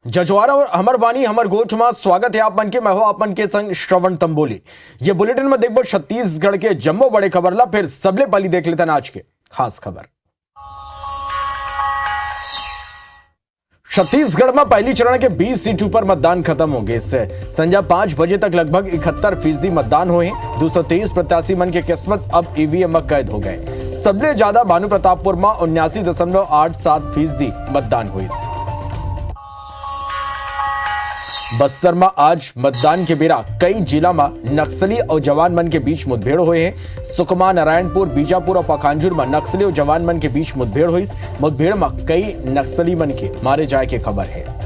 जजवारा और हमर वाणी हमर गोठ में स्वागत है आप मन के। मैं हो आप मन के संग श्रवण तंबोली। ये बुलेटिन में देखो छत्तीसगढ़ के जम्मो बड़े खबर ला, फिर सबले पहली देख लेते हैं आज के खास खबर। छत्तीसगढ़ में पहली चरण के 20 सीटों पर मतदान खत्म हो गए। इससे संध्या 5 बजे तक लगभग 71% मतदान हुए। 223 प्रत्याशी मन के किस्मत अब ईवीएम में कैद हो गए। सबले ज्यादा भानु प्रतापपुर में 79.87% मतदान हुई। बस्तर में आज मतदान के बेरा कई जिला में नक्सली और जवान मन के बीच मुठभेड़ हुए हैं। सुकमा, नारायणपुर, बीजापुर और पखांजूर में नक्सली और जवान मन के बीच मुठभेड़ हुई। मुठभेड़ में कई नक्सली मन के मारे जाए की खबर है।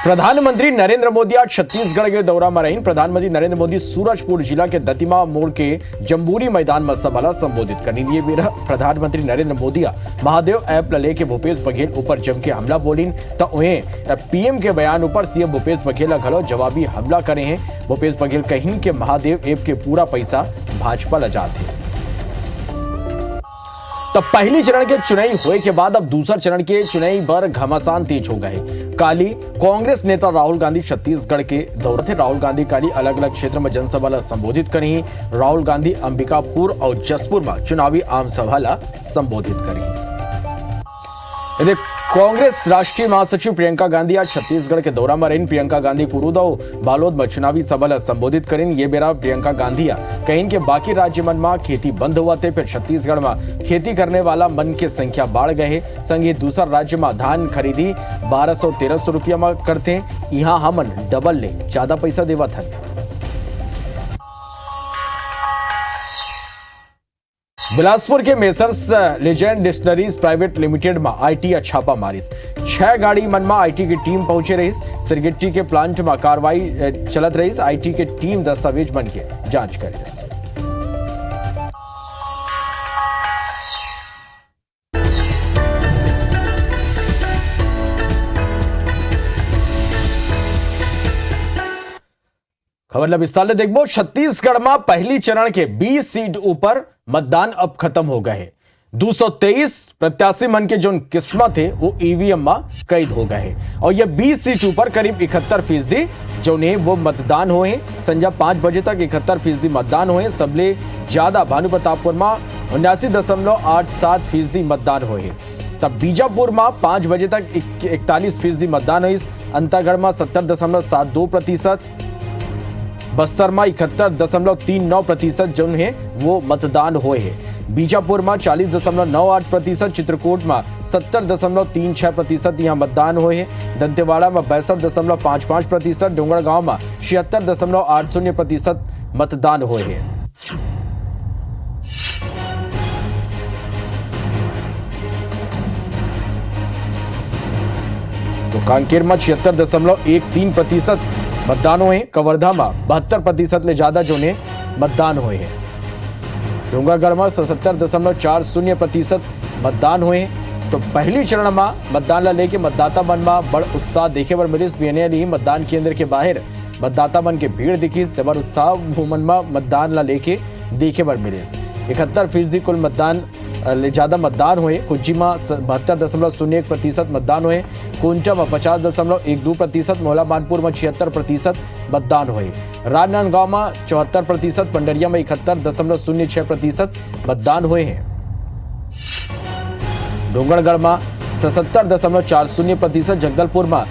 प्रधानमंत्री नरेंद्र मोदी आज छत्तीसगढ़ के दौरा में रहे। प्रधानमंत्री नरेंद्र मोदी सूरजपुर जिला के दतिमा मोड़ के जम्बूरी मैदान में सभा संबोधित करने लिए भी प्रधानमंत्री नरेंद्र मोदी महादेव ऐप लेके भूपेश बघेल ऊपर जम के हमला बोलिन तो उन्हें पीएम के बयान ऊपर सीएम भूपेश बघेल घलो जवाबी हमला करे हैं। भूपेश बघेल कहीं के महादेव ऐप के पूरा पैसा भाजपा ला जाते। तब पहली चरण के चुनाई हुए के बाद अब दूसरा चरण के चुनाई पर घमासान तेज हो गए। काली कांग्रेस नेता राहुल गांधी छत्तीसगढ़ के दौरे थे। राहुल गांधी काली अलग अलग क्षेत्र में जनसभा संबोधित करी। राहुल गांधी अंबिकापुर और जसपुर में चुनावी आम सभा संबोधित करी। कांग्रेस राष्ट्रीय महासचिव प्रियंका गांधी आज छत्तीसगढ़ के दौरा में रही। प्रियंका गांधी कुरुद और बालोद में चुनावी सभा संबोधित करें। ये बेरा प्रियंका गांधी कहीं के बाकी राज्य मन में खेती बंद हुआ थे, फिर छत्तीसगढ़ में खेती करने वाला मन की संख्या बढ़ गए। संगे दूसरा राज्य में धान खरीदी 1200-1300 रुपया में करते। यहाँ हमन डबल ले ज्यादा पैसा देवा था। बिलासपुर के messrs legend distilleries private limited में आईटी छापा मारिस। 6 गाड़ी मन में आईटी की टीम पहुंचे रही। सिरगिट्टी के प्लांट में कार्रवाई चलत रही। आईटी के टीम दस्तावेज बन के जांच करे। खबर विस्तार से देखो। छत्तीसगढ़ में पहली चरण के 20 सीट ऊपर मतदान अब खत्म हो गए। 223 प्रत्याशी मन के जो किस्मत है वो ईवीएम में कैद हो गए और ये 20 सीट ऊपर करीब 71% जो ने वो मतदान हुए। संध्या 5 बजे तक 71% मतदान हुए। सबले ज्यादा भानु प्रतापपुर में 79.87% मतदान हुए। तब बीजापुर में 5 बजे तक 41% मतदान हुई। अंतागढ़ में 70.72%, बस्तर में 71.39% जो है वो मतदान हुए हैं। बीजापुर में 40.98%, चित्रकूट में 70.36% यहाँ मतदान हुए हैं। दंतेवाड़ा में 62.55%, डोंगरगांव में 76.80% मतदान हुए हैं। तो कांकेर में 76.13% मतदान हुए। कवर्धा में 72% ले ज्यादा जो ने मतदान हुए हैं। डोंगरगढ़ में 77.40% मतदान हुए। तो पहली चरण में मतदान ला लेके मतदाता मन में बड़ उत्साह देखे बर मिलिस। बीएनए मतदान केंद्र के बाहर मतदाता मन के भीड़ दिखी। जबर उत्साह मन में मतदान ला लेके देखे बर मिलिस। 71% कुल मतदान ज्यादा मतदान हुए। कुज्जी में 72.01% मतदान हुए। कुंचा में 50.12%, मोहला मानपुर में 76% मतदान हुए। राजनांदगांव में 74%, पंडरिया में 71.06% मतदान हुए हैं। डोंगरगढ़ में 77.40%, जगदलपुर में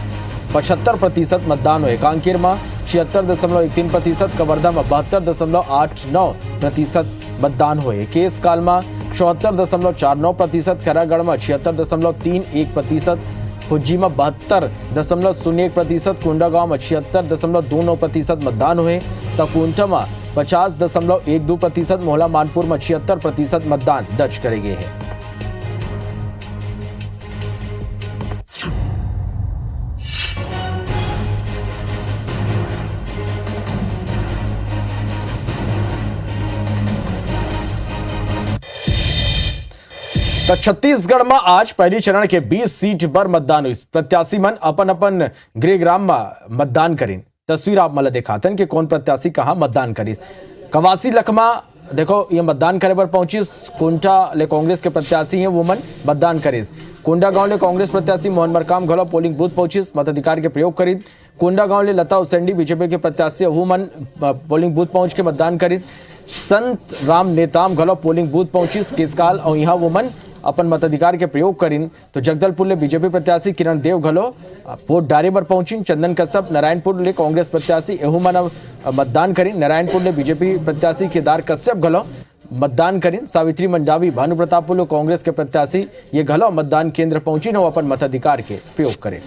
75% मतदान हुए। कांकेर में 76.13%, कवर्धा में 72.89% मतदान हुए। केसकाल में 74.49%, खैरागढ़ में 76.31%, खुज्जी में 72.01%, कोंडागांव में 76.29% मतदान हुए। तकुंठा में 50.12%, मोहला मानपुर में 76% मतदान दर्ज करे गए हैं। तो छत्तीसगढ़ में आज पहली चरण के 20 सीट पर मतदान हुई। प्रत्याशी मन अपन अपन गृहग्राम में मतदान करें। तस्वीर आप मला दिखातन कि कौन प्रत्याशी कहां मतदान करी। कवासी लखमा देखो ये मतदान करे पर पहुंची कोंटा ले कांग्रेस के प्रत्याशी हैं वुमन मतदान करे। कोंडा गांव ले कांग्रेस प्रत्याशी मोहन मरकाम घलो पोलिंग बूथ पहुंची मताधिकार के प्रयोग करी। कोंडा गांव ले लता उसेंडी बीजेपी के प्रत्याशी वुमन पोलिंग बूथ पहुंच के मतदान करी। संत राम नेताम घलो पोलिंग बूथ पहुंची केसकाल और यहाँ वुमन अपन मताधिकार के प्रयोग करीन। तो जगदलपुर ले बीजेपी प्रत्याशी किरण देव घलो वोट डारे पर पहुंची। चंदन कश्यप नारायणपुर ले कांग्रेस प्रत्याशी एहुमन मतदान करी। नारायणपुर ले बीजेपी प्रत्याशी केदार कश्यप घलो मतदान करीन। सावित्री मंडावी भानु प्रतापपुर ले कांग्रेस के प्रत्याशी ये घलो मतदान केंद्र पहुंची न अपन मताधिकार के प्रयोग करें।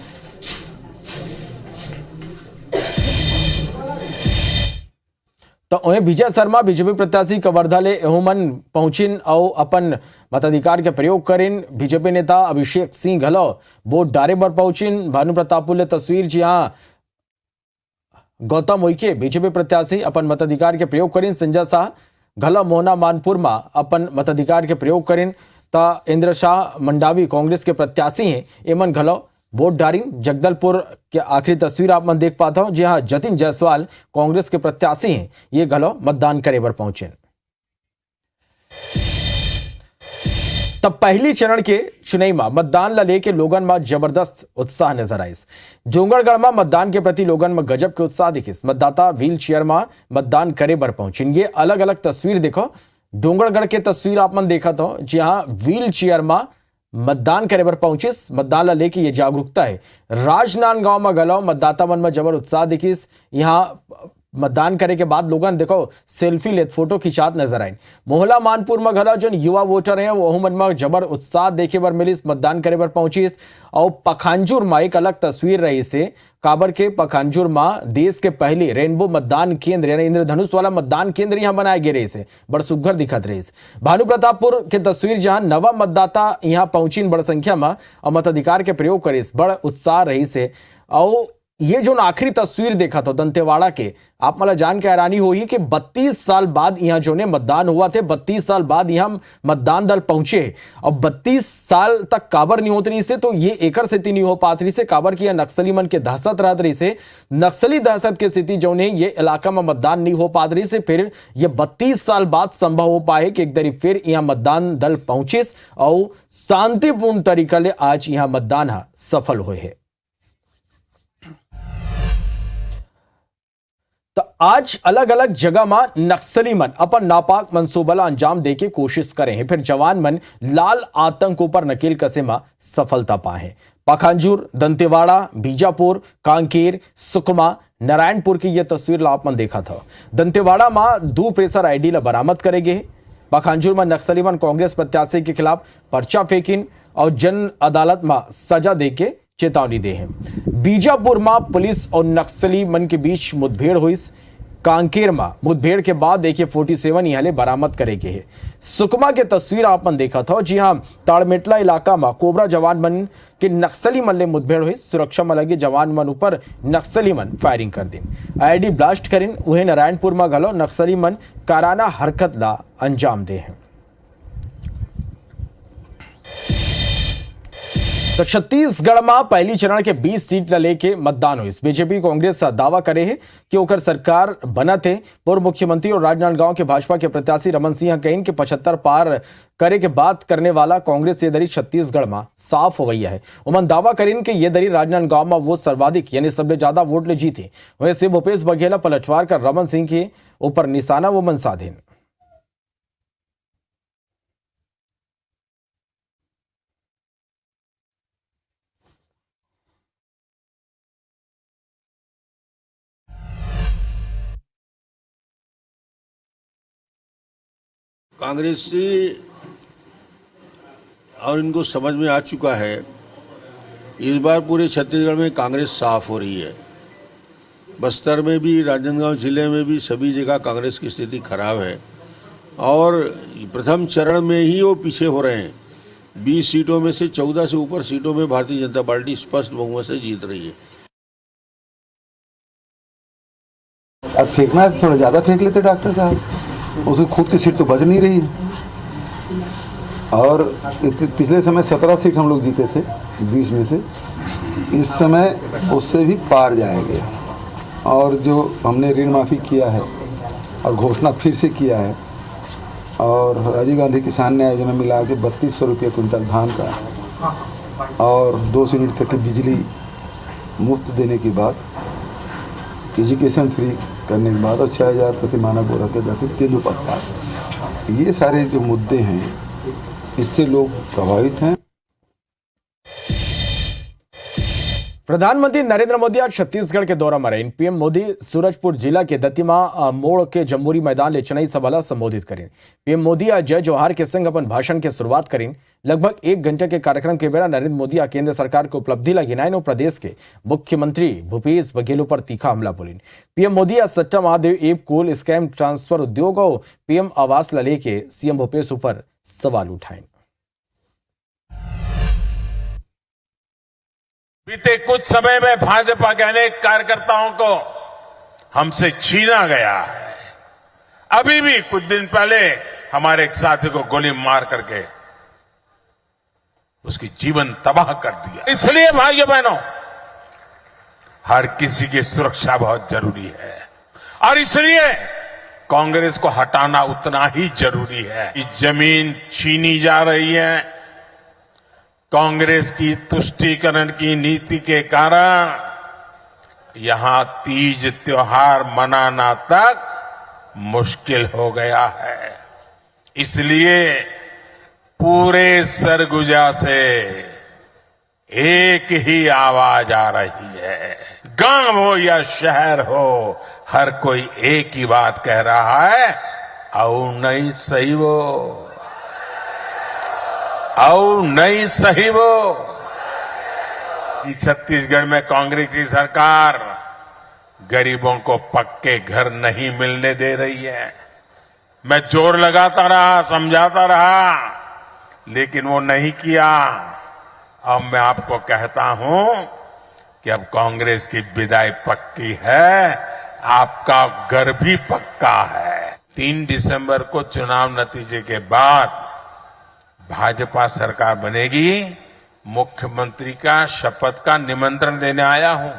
तो वहीं विजय शर्मा बीजेपी प्रत्याशी कवर्धा ले एहुमन पहुंचिन और अपन मताधिकार के प्रयोग करीन। बीजेपी नेता अभिषेक सिंह घलो वोट डारे पर पहुंचिन। भानु प्रतापपुर ले तस्वीर जहां गौतम उइके बीजेपी प्रत्याशी अपन मताधिकार के प्रयोग करीन। संजय शाह घलो मोहना मानपुर में अपन मताधिकार के प्रयोग करीन। ता इंद्र शाह मंडावी कांग्रेस के प्रत्याशी हैं एमन घलो वोट डारिन। जगदलपुर के आखिरी तस्वीर आप मन देख पाता हूं जहां जतिन जायसवाल कांग्रेस के प्रत्याशी हैं ये घलो मतदान करे पर पहुंचे। तब पहली चरण के चुनाव में मतदान ला लेके लोगन में जबरदस्त उत्साह नजर आइस। डोंगरगढ़ में मतदान के प्रति लोगन में गजब के उत्साह दिखिस। मतदाता व्हील चेयर में मतदान करे पर पहुंचे। ये अलग अलग तस्वीर देखो। डोंगरगढ़ के तस्वीर आप मन देखा था जहां व्हील चेयर में मतदान करे पर पहुंचिस। मतदान ला लेके ये जागरूकता है। राजनांदगांव में गलो मतदाता मन में जबर उत्साह दिखिस। यहाँ मतदान करे के बाद लोगन देखो सेल्फी लेत फोटो खिंचात नजर आए। मोहला मानपुर में घला जो युवा वोटर हैं वो मन में जबर उत्साह देखे बर मिलिस। मतदान करे पर पहुंचिस। और पखांजूर में एक अलग तस्वीर रही से काबर के पखांजूर में देश के पहले रेनबो मतदान केंद्र यानी इंद्रधनुष वाला मतदान केंद्र यहाँ बनाए गए रही से बड़ सुघर दिखत रही। भानु प्रतापपुर के तस्वीर जहां नवा मतदाता यहाँ पहुंची बड़ संख्या में और मताधिकार के प्रयोग करे बड़ उत्साह रही से। और ये जो आखिरी तस्वीर देखा था दंतेवाड़ा के आप मला जान के हैरानी हुई कि 32 साल बाद यहाँ जो ने मतदान हुआ थे 32 साल बाद यहाँ मतदान दल पहुंचे और 32 साल तक काबर नहीं होती से तो ये एकर स्थिति नहीं हो पाती रही से काबर की नक्सली मन के दहशत रहत रही से नक्सली दहशत की स्थिति जो ने ये इलाका में मतदान नहीं हो पाती रही से फिर ये 32 साल बाद संभव हो पाए कि एक दरी फिर यहाँ मतदान दल पहुंचिस और शांतिपूर्ण तरीका ले आज यहाँ मतदान सफल हुए है। तो आज अलग अलग जगह में नक्सली मन अपन नापाक मंसूबला अंजाम देके कोशिश करे हैं फिर जवान मन लाल आतंक पर नकेल कसे में सफलता पाए। पखांजूर, दंतेवाड़ा, बीजापुर, कांकेर, सुकमा, नारायणपुर की यह तस्वीर आप मन देखा था। दंतेवाड़ा में 2 प्रेशर आईडी ला बरामद करेगे। पखांजूर में नक्सली मन कांग्रेस प्रत्याशी के खिलाफ पर्चा फेंकिन और जन अदालत में सजा देके चेतावनी दे हैं। बीजापुर में पुलिस और नक्सली मन के बीच मुठभेड़ हुई। कांकेर में मुठभेड़ के बाद AK-47 यहाँ बरामद करे गए। सुकमा के तस्वीर आप मन देखा था जी हाँ ताड़मेटला इलाका में कोबरा जवान मन के नक्सली मन ले मुठभेड़ हुई। सुरक्षा में लगे जवान मन ऊपर नक्सली मन फायरिंग कर दी आईडी ब्लास्ट करीन। वही नारायणपुर में घलो नक्सली मन काराना हरकत ला अंजाम दे हैं। तो छत्तीसगढ़ में पहली चरण के 20 सीट ला लेके मतदान हुई। बीजेपी कांग्रेस दावा करे है कि ओकर सरकार बना थे। पूर्व मुख्यमंत्री और राजनांदगांव के भाजपा के प्रत्याशी रमन सिंह कहीं कि 75 पार करे के बात करने वाला कांग्रेस ये दरी छत्तीसगढ़ में साफ हो गई है। उमन दावा करीन कि ये दरी राजनांदगांव में वो सर्वाधिक यानी सबसे ज्यादा वोट ले जीते। वैसे भूपेश बघेला पलटवार कर रमन सिंह के ऊपर निशाना वो मन साधेन। कांग्रेसी और इनको समझ में आ चुका है इस बार पूरे छत्तीसगढ़ में कांग्रेस साफ हो रही है। बस्तर में भी, राजनांदगांव जिले में भी सभी जगह कांग्रेस की स्थिति खराब है और प्रथम चरण में ही वो पीछे हो रहे हैं। 20 सीटों में से 14 से ऊपर सीटों में भारतीय जनता पार्टी स्पष्ट बहुमत से जीत रही है। अब फेंकना है तो थोड़ा ज़्यादा फेंक लेते डॉक्टर साहब, उसकी खुद की सीट तो बच नहीं रही। और पिछले समय 17 सीट हम लोग जीते थे 20 में से, इस समय उससे भी पार जाएंगे। और जो हमने ऋण माफ़ी किया है और घोषणा फिर से किया है और राजीव गांधी किसान न्याय योजना मिला के 3200 रुपये क्विंटल धान का और 200 यूनिट तक की बिजली मुफ्त देने के बाद, एजुकेशन फ्री करने के बाद और 6000 प्रति मानक बोरा के जाते तेंदुपत्ता, ये सारे जो मुद्दे हैं इससे लोग प्रभावित हैं। प्रधानमंत्री नरेंद्र मोदी आज छत्तीसगढ़ के दौरा में रहें। पीएम मोदी सूरजपुर जिला के दतिमा मोड़ के जम्बूरी मैदान ले चेन्नई सभा संबोधित करें। पीएम मोदी आज जय जवाहर के संग अपन भाषण की शुरुआत करें। लगभग 1 घंटे के कार्यक्रम के बेरा नरेंद्र मोदी आ केंद्र सरकार को उपलब्धि ला गिनाइन और प्रदेश के मुख्यमंत्री भूपेश बघेल पर तीखा हमला बोलिन। पीएम मोदी आज सट्टा महादेव एप कोल स्कैम ट्रांसफर उद्योग और पीएम आवास ला लेके सीएम भूपेश ऊपर सवाल उठाए। बीते कुछ समय में भाजपा के अनेक कार्यकर्ताओं को हमसे छीना गया है। अभी भी कुछ दिन पहले हमारे एक साथी को गोली मार करके उसकी जीवन तबाह कर दिया। इसलिए भाइयों बहनों, हर किसी की सुरक्षा बहुत जरूरी है और इसलिए कांग्रेस को हटाना उतना ही जरूरी है। कि जमीन छीनी जा रही है। कांग्रेस की तुष्टीकरण की नीति के कारण यहां तीज त्योहार मनाना तक मुश्किल हो गया है। इसलिए पूरे सरगुजा से एक ही आवाज आ रही है। गांव हो या शहर हो, हर कोई एक ही बात कह रहा है, औ नहीं सही वो, औ नहीं सही वो। छत्तीसगढ़ में कांग्रेस की सरकार गरीबों को पक्के घर नहीं मिलने दे रही है। मैं जोर लगाता रहा, समझाता रहा, लेकिन वो नहीं किया। अब मैं आपको कहता हूं कि अब कांग्रेस की विदाई पक्की है, आपका घर भी पक्का है। 3 दिसंबर को चुनाव नतीजे के बाद भाजपा सरकार बनेगी। मुख्यमंत्री का शपथ का निमंत्रण देने आया हूं।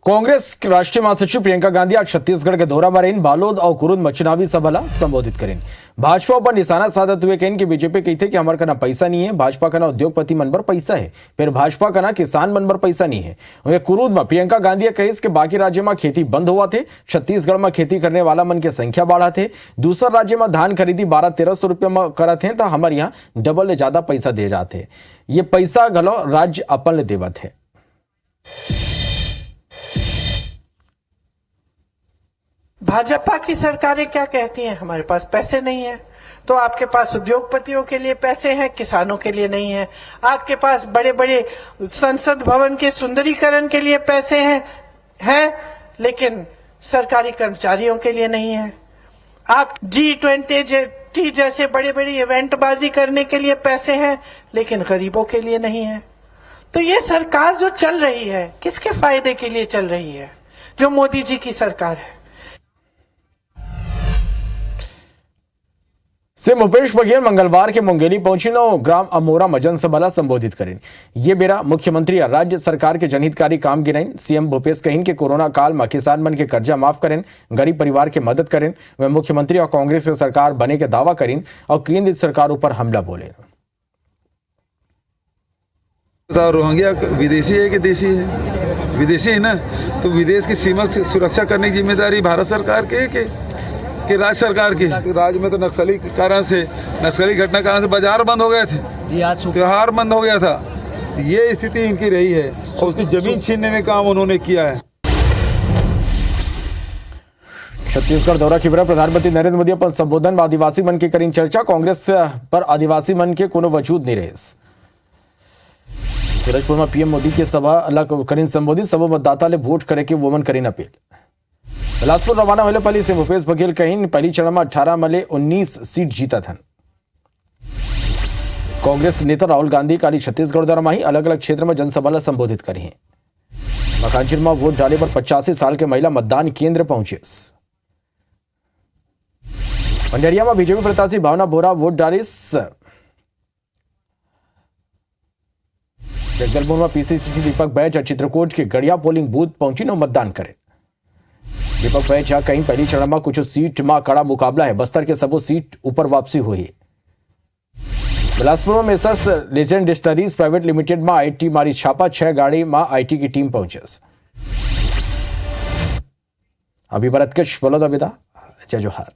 कांग्रेस के राष्ट्रीय महासचिव प्रियंका गांधी आज छत्तीसगढ़ के दौरा में रहें। बालोद और कुरुद में चुनावी सभा संबोधित करें। भाजपा पर निशाना साधते हुए कहें कि बीजेपी कहते कि हमारे कना पैसा नहीं है, भाजपा कना उद्योगपति मन पर पैसा है, फिर भाजपा कना किसान मन पर पैसा नहीं है। वहीं कुरुद में प्रियंका गांधी कहिस कि बाकी राज्य में खेती बंद हुआ थे, छत्तीसगढ़ में खेती करने वाला मन की संख्या बढ़ा थे। दूसरा राज्य में धान खरीदी 1200-1300 रुपये में करत है, तो हमारे यहाँ डबल ले ज्यादा पैसा दे जाते। ये पैसा गलो राज्य अपन ले देवत है। भाजपा की सरकारें क्या कहती हैं? हमारे पास पैसे नहीं है। तो आपके पास उद्योगपतियों के लिए पैसे हैं, किसानों के लिए नहीं है। आपके पास बड़े बड़े संसद भवन के सुंदरीकरण के लिए पैसे हैं, लेकिन सरकारी कर्मचारियों के लिए नहीं है। आप G20 जैसे बड़े बड़े इवेंट बाजी करने के लिए पैसे हैं, लेकिन गरीबों के लिए नहीं है। तो ये सरकार जो चल रही है, किसके फायदे के लिए चल रही है? जो मोदी जी की सरकार है। सीएम भूपेश बघेल मंगलवार के मुंगेली पहुंची ग्राम अमोरा में जनसभा संबोधित करें। ये बेरा मुख्यमंत्री और राज्य सरकार के जनहितकारी काम गिनाइन। सीएम भूपेश कहिन के कोरोना काल में किसान मन के कर्जा माफ करें, गरीब परिवार के मदद करें। वह मुख्यमंत्री और कांग्रेस की सरकार बने के दावा करें और केंद्र सरकार ऊपर हमला बोले। रोहिंग्या विदेशी है कि देशी है? विदेशी है ना, तो विदेश की सीमा सुरक्षा करने की जिम्मेदारी भारत सरकार के राज्य सरकार की। राज्य में तो नक्सली घटना कारण से बाजार बंद हो गए थे, त्योहार बंद हो गया था। ये स्थिति इनकी रही है और उसकी जमीन छीनने में काम उन्होंने किया है। छत्तीसगढ़ दौरा की बेरा प्रधानमंत्री नरेंद्र मोदी अपन संबोधन में आदिवासी मन की करीन चर्चा। कांग्रेस पर आदिवासी मन के कोनो वजूद नहीं रहे। सूरजपुर में पीएम मोदी के सभा करीन संबोधित, सब मतदाता ले वोट करे के वोमन करीन अपील। बिलासपुर रवाना होने पहले से भूपेश बघेल कहीं पहली चरण में 18 में 19 सीट जीता था। कांग्रेस नेता राहुल गांधी काली छत्तीसगढ़ दौरा में ही अलग अलग क्षेत्र में जनसभा संबोधित करी है। मकानचिर में वोट डाले पर 85 साल के महिला मतदान केंद्र पहुंचे। पंडरिया में बीजेपी प्रत्याशी भावना बोरा वोट डाली। जगदलपुर में पीसीसी दीपक बैच और चित्रकूट के गड़िया पोलिंग बूथ पहुंची न मतदान करे। દીપકભાઈ જ્યાં કઈ પહેલી ચરણમાં कुछ सीटમાં કડા મુકાબલા है बस्तर के सबो सीट ऊपर वापसी हुई है। बिलासपुर में messrs legend distilleries private limited में आईटी मारी छापा 6 गाड़ी में आईटी की टीम पहुंचे। अभी भरत किश बोलो तो विदा जय जोहार।